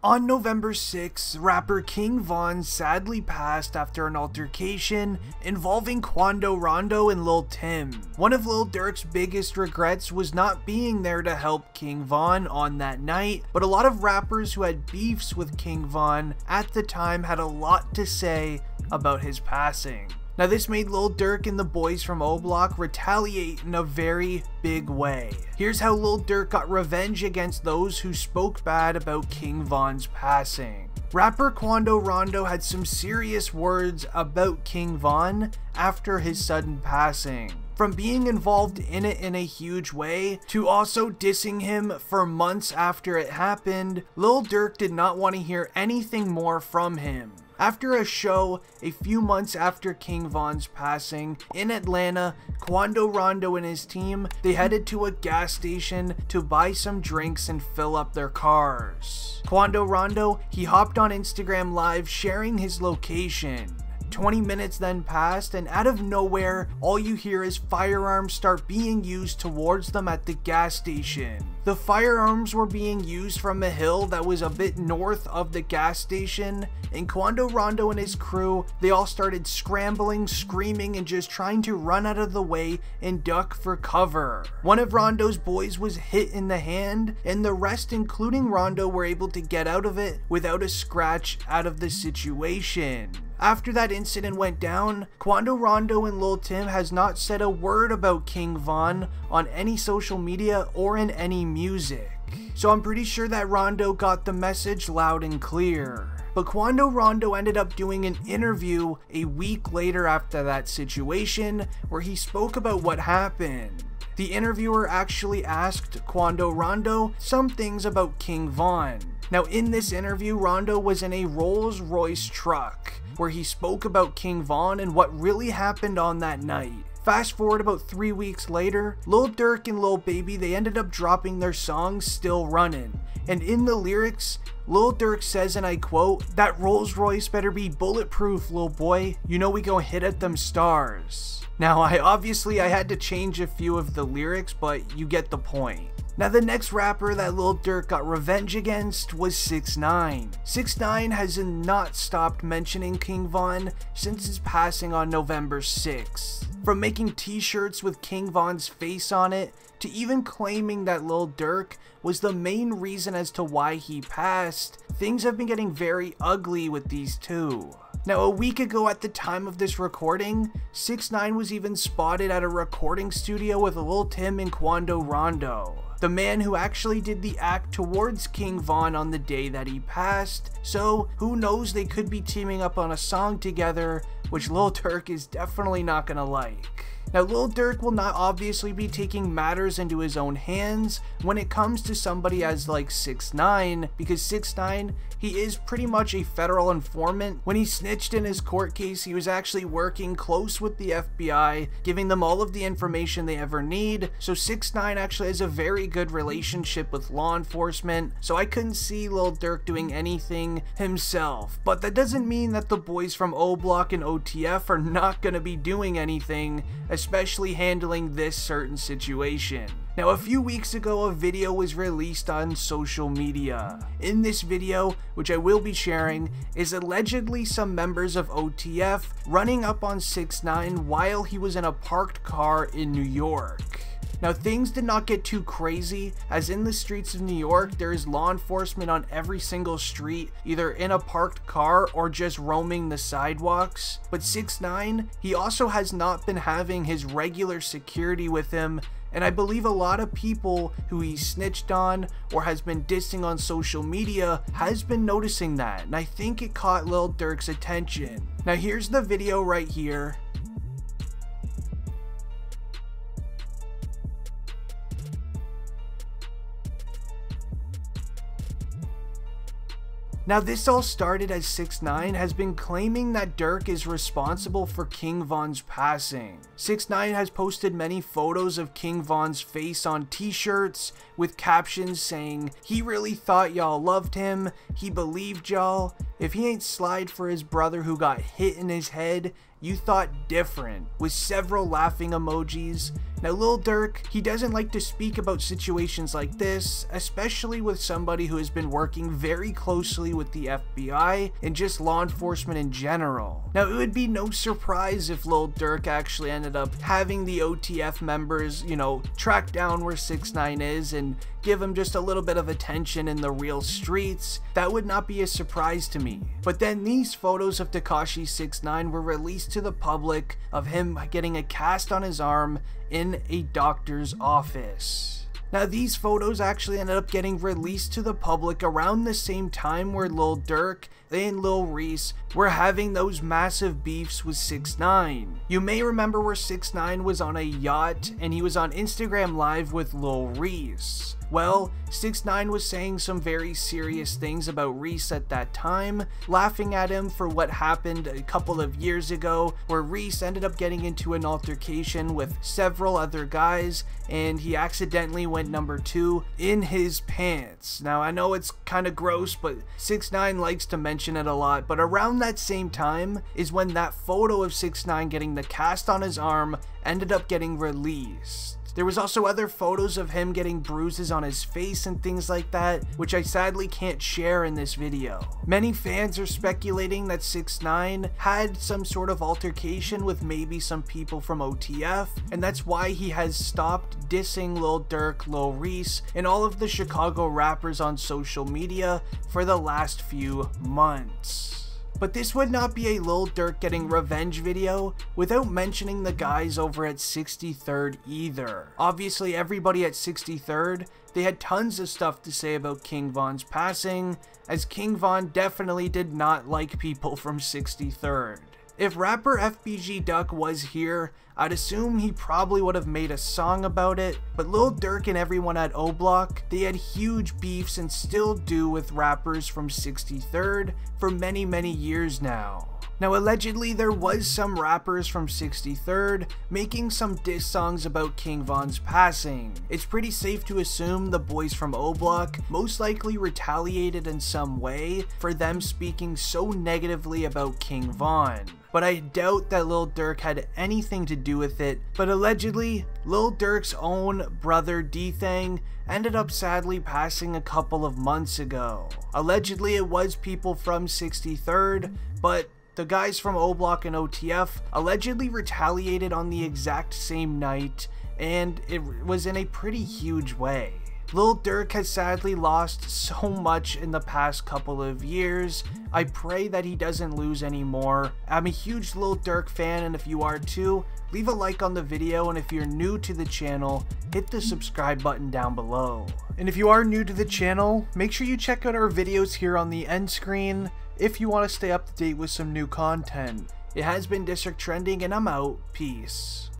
On November 6, rapper King Von sadly passed after an altercation involving Quando Rondo and Lil Timm. One of Lil Durk's biggest regrets was not being there to help King Von on that night, but a lot of rappers who had beefs with King Von at the time had a lot to say about his passing. Now this made Lil Durk and the boys from O Block retaliate in a very big way. Here's how Lil Durk got revenge against those who spoke bad about King Von's passing. Rapper Quando Rondo had some serious words about King Von after his sudden passing. From being involved in it in a huge way, to also dissing him for months after it happened, Lil Durk did not want to hear anything more from him. After a show a few months after King Von's passing in Atlanta, Quando Rondo and his team, they headed to a gas station to buy some drinks and fill up their cars. Quando Rondo, he hopped on Instagram Live sharing his location. 20 minutes then passed, and out of nowhere, all you hear is firearms start being used towards them at the gas station. The firearms were being used from a hill that was a bit north of the gas station, and Quando Rondo and his crew, they all started scrambling, screaming, and just trying to run out of the way and duck for cover. One of Rondo's boys was hit in the hand, and the rest, including Rondo, were able to get out of it without a scratch out of the situation. After that incident went down, Quando Rondo and Lil Timm has not said a word about King Von on any social media or in any music. So I'm pretty sure that Rondo got the message loud and clear. But Quando Rondo ended up doing an interview a week later after that situation where he spoke about what happened. The interviewer actually asked Quando Rondo some things about King Von. Now in this interview, Rondo was in a Rolls-Royce truck where he spoke about King Von and what really happened on that night. Fast forward about 3 weeks later, Lil Durk and Lil Baby, they ended up dropping their song Still Runnin'. And in the lyrics, Lil Durk says, and I quote, "That Rolls Royce better be bulletproof, lil boy. You know we gon' hit at them stars." Now I had to change a few of the lyrics, but you get the point. Now the next rapper that Lil Durk got revenge against was 6ix9ine. 6ix9ine has not stopped mentioning King Von since his passing on November 6th. From making t-shirts with King Von's face on it, to even claiming that Lil Durk was the main reason as to why he passed, things have been getting very ugly with these two. Now a week ago at the time of this recording, 6ix9ine was even spotted at a recording studio with Lil Timm and Quando Rondo, the man who actually did the act towards King Von on the day that he passed. So who knows, they could be teaming up on a song together, which Lil Durk is definitely not gonna like. Now Lil Durk will not obviously be taking matters into his own hands when it comes to somebody as like 6ix9ine, because 6ix9ine, he is pretty much a federal informant. When he snitched in his court case, he was actually working close with the FBI, giving them all of the information they ever need. So 6ix9ine actually has a very good relationship with law enforcement, so I couldn't see Lil Durk doing anything himself. But that doesn't mean that the boys from O Block and OTF are not gonna be doing anything, especially handling this certain situation. Now a few weeks ago, a video was released on social media. In this video, which I will be sharing, is allegedly some members of OTF running up on 6ix9ine while he was in a parked car in New York. Now things did not get too crazy, as in the streets of New York there is law enforcement on every single street, either in a parked car or just roaming the sidewalks. But 6ix9ine, he also has not been having his regular security with him, and I believe a lot of people who he snitched on or has been dissing on social media has been noticing that, and I think it caught Lil Durk's attention. Now here's the video right here. Now this all started as 6ix9ine has been claiming that Durk is responsible for King Von's passing. 6ix9ine has posted many photos of King Von's face on t-shirts with captions saying, "He really thought y'all loved him, he believed y'all. If he ain't slide for his brother who got hit in his head, you thought different, with several laughing emojis. Now Lil Durk, he doesn't like to speak about situations like this, especially with somebody who has been working very closely with the FBI and just law enforcement in general. Now it would be no surprise if Lil Durk actually ended up having the OTF members, track down where 6ix9ine is and give him just a little bit of attention in the real streets. That would not be a surprise to me. But then these photos of Tekashi 6ix9ine were released to the public of him getting a cast on his arm in a doctor's office. Now these photos actually ended up getting released to the public around the same time where Lil Durk and Lil Reese were having those massive beefs with 6ix9ine. You may remember where 6ix9ine was on a yacht and he was on Instagram Live with Lil Reese. Well, 6ix9ine was saying some very serious things about Reese at that time, laughing at him for what happened a couple of years ago where Reese ended up getting into an altercation with several other guys and he accidentally went number 2 in his pants. Now I know it's kind of gross, but 6ix9ine likes to mention it a lot, but around that same time is when that photo of 6ix9ine getting the cast on his arm ended up getting released. There was also other photos of him getting bruises on his face and things like that, which I sadly can't share in this video. Many fans are speculating that 6ix9ine had some sort of altercation with maybe some people from OTF, and that's why he has stopped dissing Lil Durk, Lil Reese, and all of the Chicago rappers on social media for the last few months. But this would not be a Lil Durk getting revenge video without mentioning the guys over at 63rd either. Obviously everybody at 63rd, they had tons of stuff to say about King Von's passing, as King Von definitely did not like people from 63rd. If rapper FBG Duck was here, I'd assume he probably would have made a song about it, but Lil Durk and everyone at O Block, they had huge beefs and still do with rappers from 63rd for many years now. Now allegedly there was some rappers from 63rd making some diss songs about King Von's passing. It's pretty safe to assume the boys from O Block most likely retaliated in some way for them speaking so negatively about King Von. But I doubt that Lil Durk had anything to do with it, but allegedly, Lil Durk's own brother D-Thang ended up sadly passing a couple of months ago. Allegedly it was people from 63rd, but the guys from O Block and OTF allegedly retaliated on the exact same night, and it was in a pretty huge way. Lil Durk has sadly lost so much in the past couple of years. I pray that he doesn't lose any more. I'm a huge Lil Durk fan, and if you are too, leave a like on the video, and if you're new to the channel, hit the subscribe button down below. And if you are new to the channel, make sure you check out our videos here on the end screen if you want to stay up to date with some new content. It has been District Trending, and I'm out. Peace.